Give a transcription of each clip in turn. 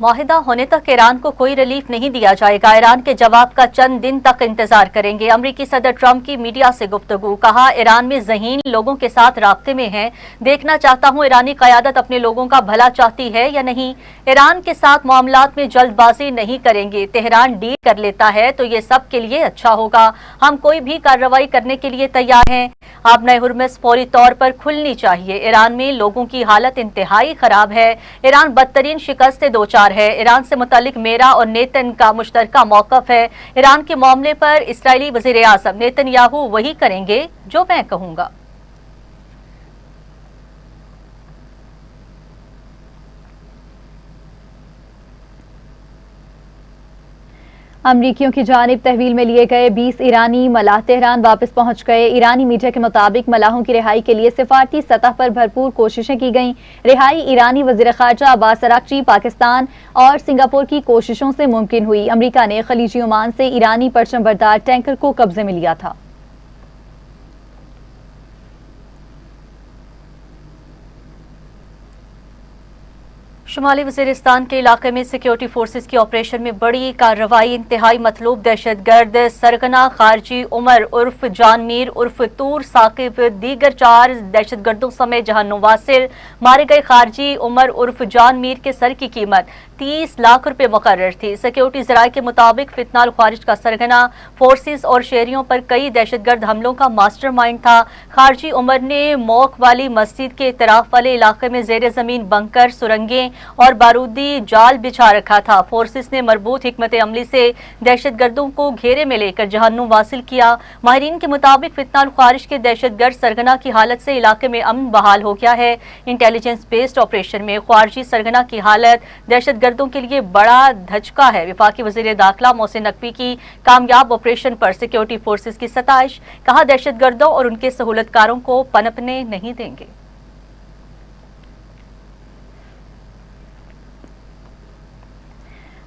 معاہدہ ہونے تک ایران کو کوئی ریلیف نہیں دیا جائے گا، ایران کے جواب کا چند دن تک انتظار کریں گے۔ امریکی صدر ٹرمپ کی میڈیا سے گفتگو، کہا ایران میں ذہین لوگوں کے ساتھ رابطے میں ہیں، دیکھنا چاہتا ہوں ایرانی قیادت اپنے لوگوں کا بھلا چاہتی ہے یا نہیں، ایران کے ساتھ معاملات میں جلد بازی نہیں کریں گے، تہران ڈیل کر لیتا ہے تو یہ سب کے لیے اچھا ہوگا، ہم کوئی بھی کارروائی کرنے کے لیے تیار ہیں، آبنہ ہرمز فوری طور پر کھلنی چاہیے، ایران میں لوگوں کی حالت انتہائی خراب ہے، ایران بدترین شکست سے دوچار ہے، ایران سے متعلق میرا اور نیتن کا مشترکہ موقف ہے، ایران کے معاملے پر اسرائیلی وزیر اعظم نیتن یاہو وہی کریں گے جو میں کہوں گا۔ امریکیوں کی جانب تحویل میں لیے گئے 20 ایرانی ملاح تہران واپس پہنچ گئے۔ ایرانی میڈیا کے مطابق ملاحوں کی رہائی کے لیے سفارتی سطح پر بھرپور کوششیں کی گئیں۔ رہائی ایرانی وزیر خارجہ عباس اراغچی پاکستان اور سنگاپور کی کوششوں سے ممکن ہوئی۔ امریکہ نے خلیجی عمان سے ایرانی پرچم بردار ٹینکر کو قبضے میں لیا تھا۔ شمالی وزیرستان کے علاقے میں سیکیورٹی فورسز کی آپریشن میں بڑی کارروائی، انتہائی مطلوب دہشت گرد سرغنہ خارجی عمر عرف جان میر عرف طور ثاقب دیگر 4 دہشت گردوں سمیت جہنم واصل مارے گئے۔ خارجی عمر عرف جان میر کے سر کی قیمت 30 لاکھ روپے مقرر تھی۔ سیکیورٹی ذرائع کے مطابق فتنہ الخوارج کا سرغنہ فورسز اور شہریوں پر کئی دہشت گرد حملوں کا ماسٹر مائنڈ تھا۔ خارجی عمر نے موک والی مسجد کے اطراف والے علاقے میں زیر زمین بنکر، سرنگیں اور بارودی جال بچھا رکھا تھا۔ فورسز نے مربوط حکمت عملی سے دہشت گردوں کو گھیرے میں لے کر جہنم واصل کیا۔ ماہرین کے مطابق فتنہ الخوارج کے دہشت گرد سرغنہ کی حالت سے علاقے میں امن بحال ہو گیا ہے۔ انٹیلیجنس بیسڈ آپریشن میں خارجی سرغنہ کی حالت دہشت گردوں کے لیے بڑا دھچکا ہے۔ وفاقی وزیر داخلہ محسن نقوی کی کامیاب آپریشن پر سیکیورٹی فورسز کی ستائش، کہا دہشت گردوں اور ان کے سہولت کاروں کو پنپنے نہیں دیں گے۔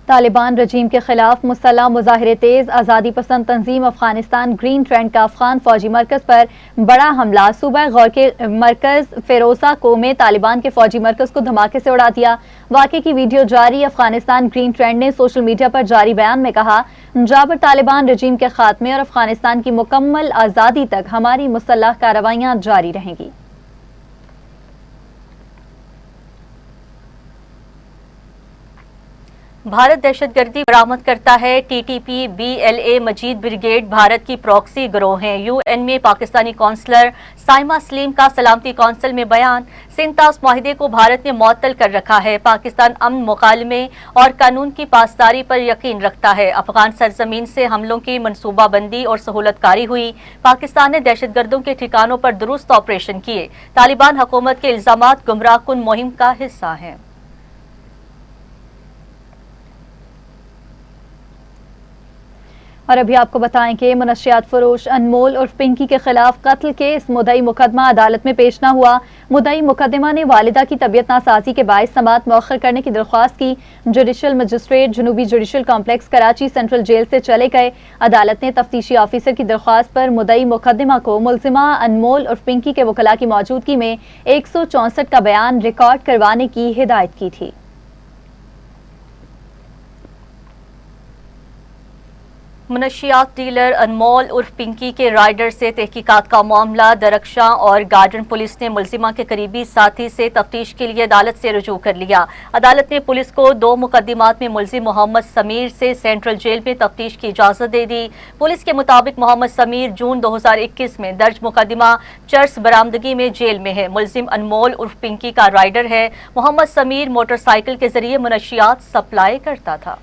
طالبان رجیم کے خلاف مسلح مظاہرے تیز، آزادی پسند تنظیم افغانستان گرین ٹرینڈ کا افغان فوجی مرکز پر بڑا حملہ، صوبہ غور کے مرکز فیروزہ کو میں طالبان کے فوجی مرکز کو دھماکے سے اڑا دیا۔ واقعے کی ویڈیو جاری۔ افغانستان گرین ٹرینڈ نے سوشل میڈیا پر جاری بیان میں کہا، جابر طالبان رجیم کے خاتمے اور افغانستان کی مکمل آزادی تک ہماری مسلح کارروائیاں جاری رہیں گی۔ بھارت دہشت گردی برآمد کرتا ہے، T T P B L A Majeed brigade Bharat کی پراکسی گروہ ہیں۔ یو این میں پاکستانی کونسلر سائمہ سلیم کا سلامتی کونسل میں بیان، سنتاس معاہدے کو بھارت نے معطل کر رکھا ہے، پاکستان امن، مکالمے اور قانون کی پاسداری پر یقین رکھتا ہے۔ افغان سرزمین سے حملوں کی منصوبہ بندی اور سہولت کاری ہوئی، پاکستان نے دہشت گردوں کے ٹھکانوں پر درست آپریشن کیے، طالبان حکومت کے الزامات گمراہ کن مہم کا حصہ ہیں۔ اور ابھی آپ کو بتائیں کہ منشیات فروش انمول اور پنکی کے خلاف قتل کیس مدعی مقدمہ عدالت میں پیش نہ ہوا۔ مدعی مقدمہ نے والدہ کی طبیعت ناسازی کے باعث سماعت مؤخر کرنے کی درخواست کی۔ جوڈیشل مجسٹریٹ جنوبی judicial complex Karachi central jail سے چلے گئے۔ عدالت نے تفتیشی آفیسر کی درخواست پر مدعی مقدمہ کو ملزمہ انمول اور پنکی کے وکلاء کی موجودگی میں 164 کا بیان ریکارڈ کروانے کی ہدایت کی تھی۔ منشیات ڈیلر انمول عرف پنکی کے رائڈر سے تحقیقات کا معاملہ، درخشاں اور گارڈن پولیس نے ملزمہ کے قریبی ساتھی سے تفتیش کے لیے عدالت سے رجوع کر لیا۔ عدالت نے پولیس کو 2 مقدمات میں ملزم محمد سمیر سے سینٹرل جیل میں تفتیش کی اجازت دے دی۔ پولیس کے مطابق محمد سمیر جون 2021 میں درج مقدمہ چرس برآمدگی میں جیل میں ہے۔ ملزم انمول عرف پنکی کا رائڈر ہے۔ محمد سمیر موٹر سائیکل کے ذریعے منشیات سپلائی کرتا تھا۔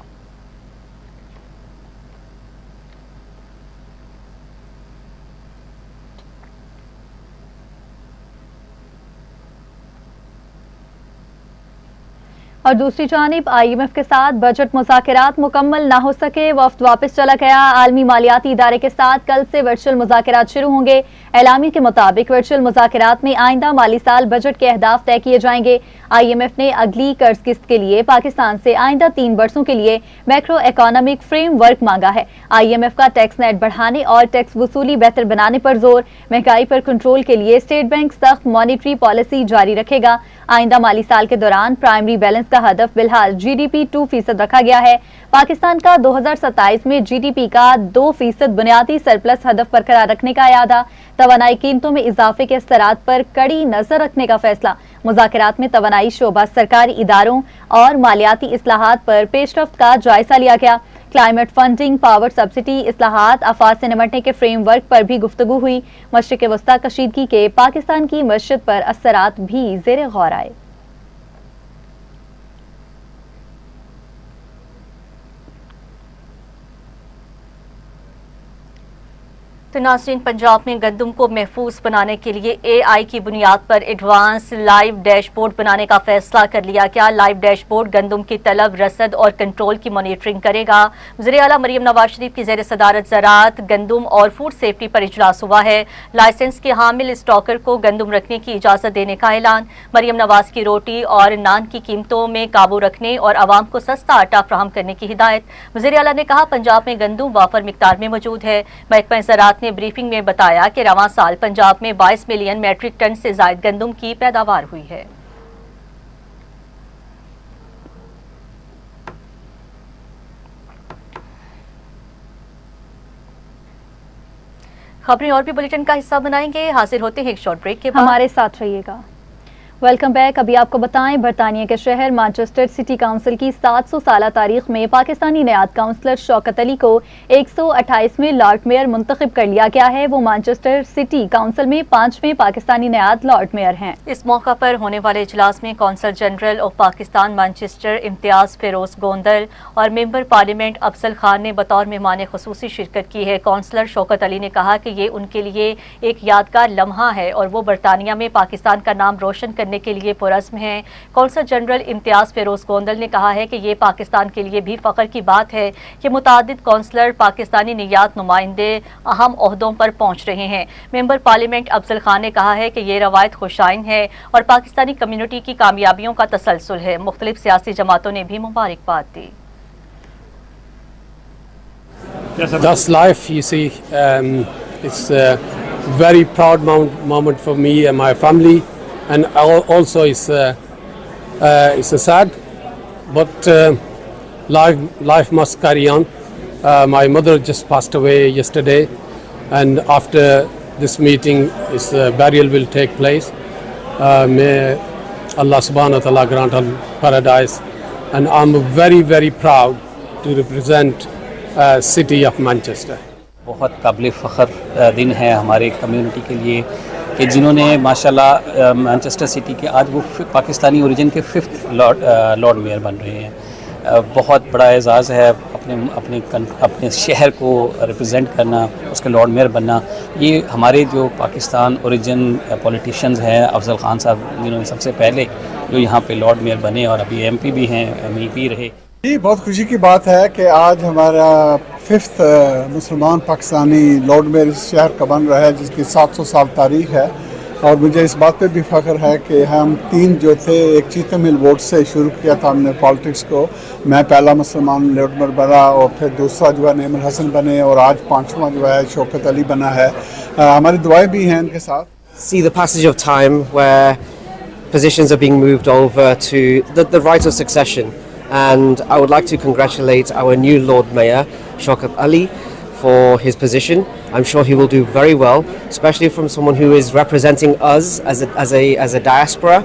اور دوسری جانب آئی ایم ایف کے ساتھ بجٹ مذاکرات مکمل نہ ہو سکے، وفد واپس چلا گیا۔ عالمی مالیاتی ادارے کے ساتھ کل سے ورچوئل مذاکرات شروع ہوں گے۔ اعلامیے کے مطابق ورچوئل مذاکرات میں آئندہ مالی سال بجٹ کے اہداف طے کیے جائیں گے۔ IMF نے اگلی قرض قسط کے لیے پاکستان سے آئندہ 3 برسوں کے لیے میکرو اکنامک فریم ورک مانگا ہے۔ IMF کا ٹیکس نیٹ بڑھانے اور ٹیکس وصولی بہتر بنانے پر زور، مہنگائی پر کنٹرول کے لیے اسٹیٹ بینک سخت مانیٹری پالیسی جاری رکھے گا۔ آئندہ مالی سال کے دوران پرائمری بیلنس کا ہدف بہرحال GDP 2% رکھا گیا ہے۔ پاکستان کا 2027 میں GDP کا 2% بنیادی سرپلس ہدف برقرار رکھنے کا اعادہ، توانائی قیمتوں میں اضافے کے اثرات پر کڑی نظر رکھنے کا فیصلہ۔ مذاکرات میں توانائی شعبہ، سرکاری اداروں اور مالیاتی اصلاحات پر پیش رفت کا جائزہ لیا گیا۔ کلائمیٹ فنڈنگ، پاور سبسڈی، اصلاحات، آفات سے نمٹنے کے فریم ورک پر بھی گفتگو ہوئی۔ مشرق وسطی کشیدگی کے پاکستان کی معیشت پر اثرات بھی زیر غور آئے۔ تو ناظرین، پنجاب میں گندم کو محفوظ بنانے کے لیے AI کی بنیاد پر ایڈوانس لائیو ڈیش بورڈ بنانے کا فیصلہ کر لیا گیا۔ لائیو ڈیش بورڈ گندم کی طلب، رسد اور کنٹرول کی مانیٹرنگ کرے گا۔ وزیر اعلیٰ مریم نواز شریف کی زیر صدارت زراعت، گندم اور فوڈ سیفٹی پر اجلاس ہوا ہے۔ لائسنس کے حامل اسٹاکر کو گندم رکھنے کی اجازت دینے کا اعلان۔ مریم نواز کی روٹی اور نان کی قیمتوں میں قابو رکھنے اور عوام کو سستا آٹا فراہم کرنے کی ہدایت۔ وزیر اعلیٰ نے کہا، پنجاب میں گندم وافر مقدار میں موجود ہے۔ محکمہ زراعت نے بریفنگ میں بتایا کہ رواں سال پنجاب میں 22 ملین میٹرک ٹن سے زائد گندم کی پیداوار ہوئی ہے۔ خبریں اور بھی بلیٹن کا حصہ بنائیں گے، حاضر ہوتے ہیں ایک شارٹ بریک کے بعد۔ ہمارے ساتھ رہیے گا۔ Welcome back. ابھی آپ کو بتائیں، برطانیہ کے شہر مانچسٹر سٹی کونسل کی 700 سالہ تاریخ میں پاکستانی نیاد کونسلر شوکت علی کو 128ویں لارڈ میئر منتخب کر لیا گیا ہے۔ وہ مانچسٹر سٹی کونسل میں 5ویں پاکستانی نیاد لارڈ میئر ہیں۔ اس موقع پر ہونے والے اجلاس میں council general of Pakistan Manchester امتیاز فیروز گوندل اور ممبر پارلیمنٹ افضل خان نے بطور مہمان خصوصی شرکت کی ہے۔ کونسلر شوکت علی نے کہا کہ یہ ان کے لیے ایک یادگار لمحہ ہے اور وہ برطانیہ میں پاکستان کا نام روشن کرنے کے لیے پرعزم ہیں۔ کونسل جنرل امتیاز فیروز گوندل نے کہا ہے کہ یہ پاکستان کے لیے بھی فخر کی بات ہے کہ متعدد کونسلر پاکستانی نیات نمائندے اہم عہدوں پر پہنچ رہے ہیں۔ ممبر پارلیمنٹ افضل خان نے کہا ہے کہ یہ روایت خوشائن ہے اور پاکستانی کمیونٹی کی کامیابیوں کا تسلسل ہے۔ مختلف سیاسی جماعتوں نے بھی مبارکباد دی۔ That's life, you see. It's a very proud moment for me and my family. And also it's a sad, but life must carry on. My mother just passed away yesterday, and after this meeting, its burial will take place. May Allah subhanahu wa ta'ala grant her paradise, and I'm very, very proud to represent city of Manchester. بہت قابل فخر دن ہے ہمارے community کے لیے کہ جنہوں نے ماشاءاللہ مانچسٹر سٹی کے آج وہ پاکستانی اوریجن کے 5th لارڈ میئر بن رہے ہیں۔ بہت بڑا اعزاز ہے اپنے شہر کو ریپرزینٹ کرنا، اس کے لارڈ میئر بننا۔ یہ ہمارے جو پاکستان اوریجن پولیٹیشینز ہیں، افضل خان صاحب جنہوں نے سب سے پہلے جو یہاں پہ لارڈ میئر بنے اور ابھی MP بھی ہیں، MEP رہے۔ جی، بہت خوشی کی بات ہے کہ آج ہمارا 5th مسلمان پاکستانی لارڈ میئر اس شہر کا بن رہا ہے، جس کی 700 سال تاریخ ہے۔ اور مجھے اس بات پہ بھی فخر ہے کہ ہم 3 جو تھے، ایک چیتم ہل ووٹ سے شروع کیا تھا ہم نے پالیٹکس کو۔ میں پہلا مسلمان لارڈ میئر بنا اور پھر دوسرا جو ہے نعیم الحسن بنے اور آج 5واں جو ہے شوکت علی بنا ہے۔ ہماری دعائیں بھی ہیں ان کے ساتھ۔ See the passage of time where positions are being moved over to the right of succession. And I would like to congratulate our new Lord Mayor, Shaukat Ali, for his position. I'm sure he will do very well, especially from someone who is representing us as a diaspora,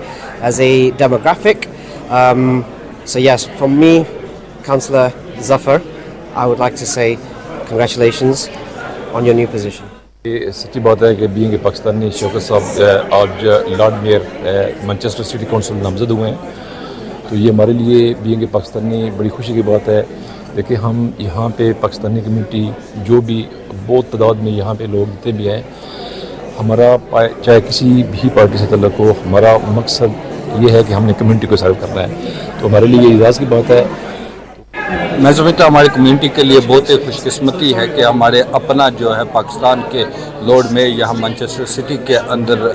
as a demographic. So yes, from me, Councillor Zafar, I would like to say congratulations on your new position. یہ سچی بات ہے کہ being Pakistani Shaukat sahab آج lord mayor Manchester city council نامزد ہوئے ہیں، تو یہ ہمارے لیے بینگ پاکستانی بڑی خوشی کی بات ہے۔ دیکھیں، ہم یہاں پہ پاکستانی کمیونٹی جو بھی بہت تعداد میں یہاں پہ لوگ جتنے بھی ہیں، ہمارا چاہے کسی بھی پارٹی سے تعلق ہو، ہمارا مقصد یہ ہے کہ ہم نے کمیونٹی کو سرو کرنا ہے، تو ہمارے لیے یہ اعزاز کی بات ہے۔ میں سمجھتا ہوں ہماری کمیونٹی کے لیے بہت ہی خوش قسمتی ہے کہ ہمارے اپنا جو ہے پاکستان کے لارڈ میئر یہاں مانچسٹر سٹی کے اندر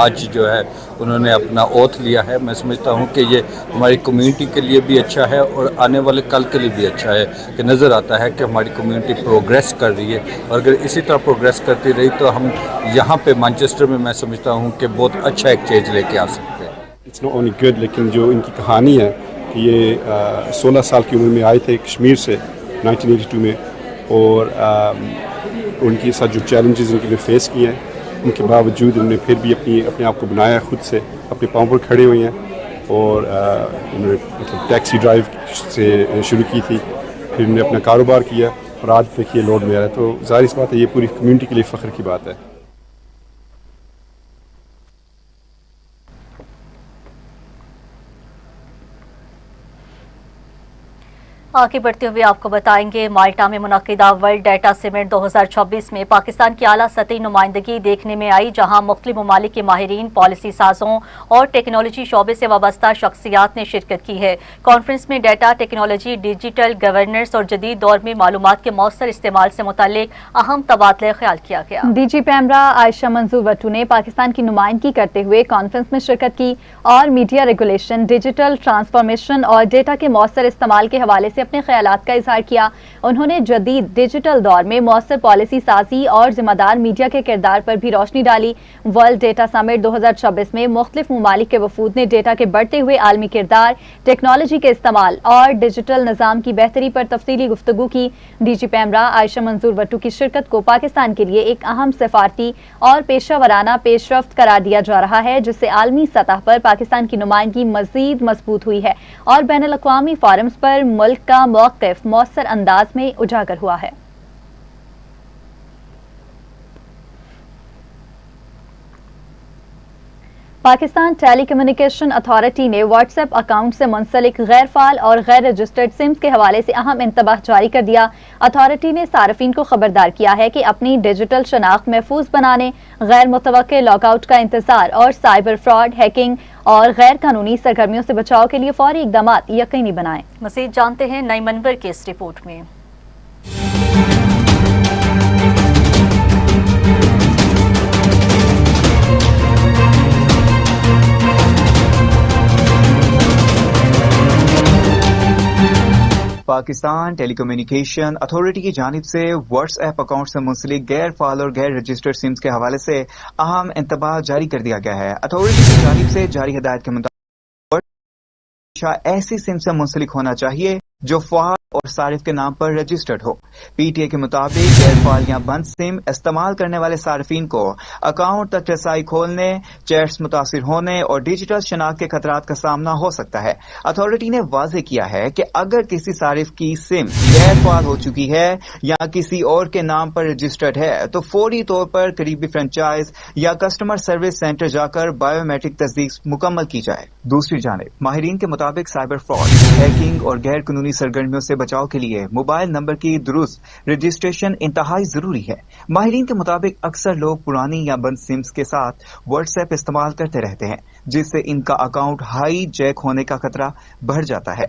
آج جو ہے انہوں نے اپنا اوتھ لیا ہے. میں سمجھتا ہوں کہ یہ ہماری کمیونٹی کے لیے بھی اچھا ہے اور آنے والے کل کے لیے بھی اچھا ہے کہ نظر آتا ہے کہ ہماری کمیونٹی پروگریس کر رہی ہے, اور اگر اسی طرح پروگریس کرتی رہی تو ہم یہاں پہ مانچسٹر میں سمجھتا ہوں کہ بہت اچھا ایک چینج لے کے آ سکتے ہیں. اٹس ناٹ اونلی گڈ, لیکن جو ان کی کہانی ہے کہ یہ 16 سال کی عمر میں آئے تھے کشمیر سے 1982 میں, اور ان کے ساتھ جو چیلنجز ان کے لیے فیس کیے ہیں ان کے باوجود انہوں نے پھر بھی اپنے آپ کو بنایا خود سے, اپنے پاؤں پر کھڑے ہوئے ہیں, اور انہوں نے مطلب ٹیکسی ڈرائیو سے شروع کی تھی, پھر انہوں نے اپنا کاروبار کیا اور آج دیکھیے لارڈ میئر ہے. تو ظاہر سی بات ہے یہ پوری کمیونٹی کے لیے فخر کی بات ہے. آگے بڑھتے ہوئے آپ کو بتائیں گے مالٹا میں منعقدہ ورلڈ ڈیٹا سمٹ 2026 میں پاکستان کی اعلیٰ سطحی نمائندگی دیکھنے میں آئی, جہاں مختلف ممالک کے ماہرین, پالیسی سازوں اور ٹیکنالوجی شعبے سے وابستہ شخصیات نے شرکت کی ہے. کانفرنس میں ڈیٹا ٹیکنالوجی, ڈیجیٹل گورننس اور جدید دور میں معلومات کے مؤثر استعمال سے متعلق اہم تبادلہ خیال کیا گیا. ڈی جی پیمرا عائشہ منظور وٹو نے پاکستان کی نمائندگی کرتے ہوئے کانفرنس میں شرکت کی اور میڈیا ریگولیشن, ڈیجیٹل ٹرانسفارمیشن اور ڈیٹا کے مؤثر استعمال کے حوالے سے اپنے خیالات کا اظہار کیا. انہوں نے جدید ڈیجیٹل دور میں مؤثر پالیسی سازی اور ذمہ دار میڈیا کے کردار پر بھی روشنی ڈالی. ورلڈ ڈیٹا سمٹ 2026 میں مختلف ممالک کے وفود نے ڈیٹا کے بڑھتے ہوئے عالمی کردار, ٹیکنالوجی کے استعمال اور ڈیجیٹل نظام کی بہتری پر تفصیلی گفتگو کی. ڈی جی پیمرا عائشہ منظور وٹو کی شرکت کو پاکستان کے لیے ایک اہم سفارتی اور پیشہ ورانہ پیش رفت قرار دیا جا رہا ہے, جس سے عالمی سطح پر پاکستان کی نمائندگی مزید مضبوط ہوئی ہے اور بین الاقوامی فورمز پر ملک کا موقف مؤثر انداز میں اجاگر ہوا ہے. پاکستان ٹیلی کمیونیکیشن اتھارٹی نے واٹس ایپ اکاؤنٹ سے منسلک غیر فعال اور غیر رجسٹرڈ سمز کے حوالے سے اہم انتباہ جاری کر دیا. اتھارٹی نے صارفین کو خبردار کیا ہے کہ اپنی ڈیجیٹل شناخت محفوظ بنانے, غیر متوقع لاگ آؤٹ کا انتظار اور سائبر فراڈ, ہیکنگ اور غیر قانونی سرگرمیوں سے بچاؤ کے لیے فوری اقدامات یقینی بنائیں. مزید جانتے ہیں نئی منور کی اس رپورٹ میں. پاکستان ٹیلی کمیونیکیشن اتھارٹی کی جانب سے واٹس ایپ اکاؤنٹ سے منسلک غیر فعال اور غیر رجسٹرڈ سمز کے حوالے سے اہم انتباہ جاری کر دیا گیا ہے. اتھارٹی کی جانب سے جاری ہدایت کے مطابق ایسی سم سے منسلک ہونا چاہیے جو فعال اور صارف کے نام پر registered who. P T A کے مطابق غیر فعال یا بند سم استعمال کرنے والے صارفین کو اکاؤنٹ تک رسائی کھولنے, چیٹس متاثر ہونے اور ڈیجیٹل شناخت کے خطرات کا سامنا ہو سکتا ہے. اتھارٹی نے واضح کیا ہے کہ اگر کسی صارف کی سم غیر فعال ہو چکی ہے یا کسی اور کے نام پر رجسٹرڈ ہے تو فوری طور پر قریبی فرنچائز یا کسٹمر سروس سینٹر جا کر بایو میٹرک تصدیق مکمل کی جائے. دوسری جانب ماہرین کے مطابق سائبر فراڈ, ہیکنگ اور غیر قانونی سرگرمیوں سے بچاؤ کے لیے موبائل نمبر کی درست رجسٹریشن انتہائی ضروری ہے. ماہرین کے مطابق اکثر لوگ پرانی یا بند سمز کے ساتھ واٹس ایپ استعمال کرتے رہتے ہیں, جس سے ان کا اکاؤنٹ ہائی جیک ہونے کا خطرہ بڑھ جاتا ہے.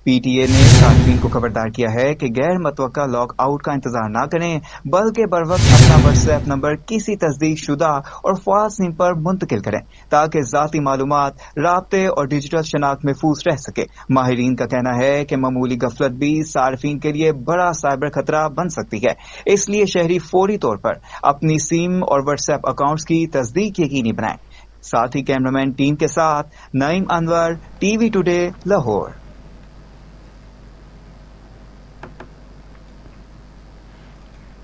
پی ٹی اے نے صارفین کو خبردار کیا ہے کہ غیر متوقع لاگ آؤٹ کا انتظار نہ کریں بلکہ بروقت اپنا واٹس ایپ نمبر کسی تصدیق شدہ اور فعال سم پر منتقل کریں تاکہ ذاتی معلومات, رابطے اور ڈیجیٹل شناخت محفوظ رہ سکے. ماہرین کا کہنا ہے کہ معمولی غفلت بھی صارفین کے لیے بڑا سائبر خطرہ بن سکتی ہے, اس لیے شہری فوری طور پر اپنی سم اور واٹس ایپ اکاؤنٹس کی تصدیق یقینی بنائیں. ساتھ ہی کیمرامین ٹیم کے ساتھ نعیم انور, ٹی وی ٹوڈے, لاہور.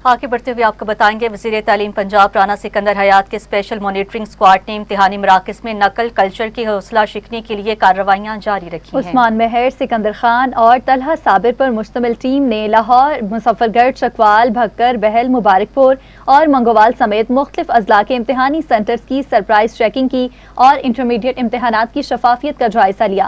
آگے بڑھتے ہوئے آپ کو بتائیں گے وزیر تعلیم پنجاب رانا سکندر حیات کے اسپیشل مانیٹرنگ اسکواڈ نے امتحانی مراکز میں نقل کلچر کی حوصلہ شکنی کے لیے کارروائیاں جاری رکھی ہیں. عثمان مہر, سکندر خان اور طلحہ صابر پر مشتمل ٹیم نے لاہور, مظفر گڑھ, چکوال, بھکر, بہل, مبارک پور اور منگوال سمیت مختلف اضلاع کے امتحانی سینٹرز کی سرپرائز چیکنگ کی اور انٹرمیڈیٹ امتحانات کی شفافیت کا جائزہ لیا.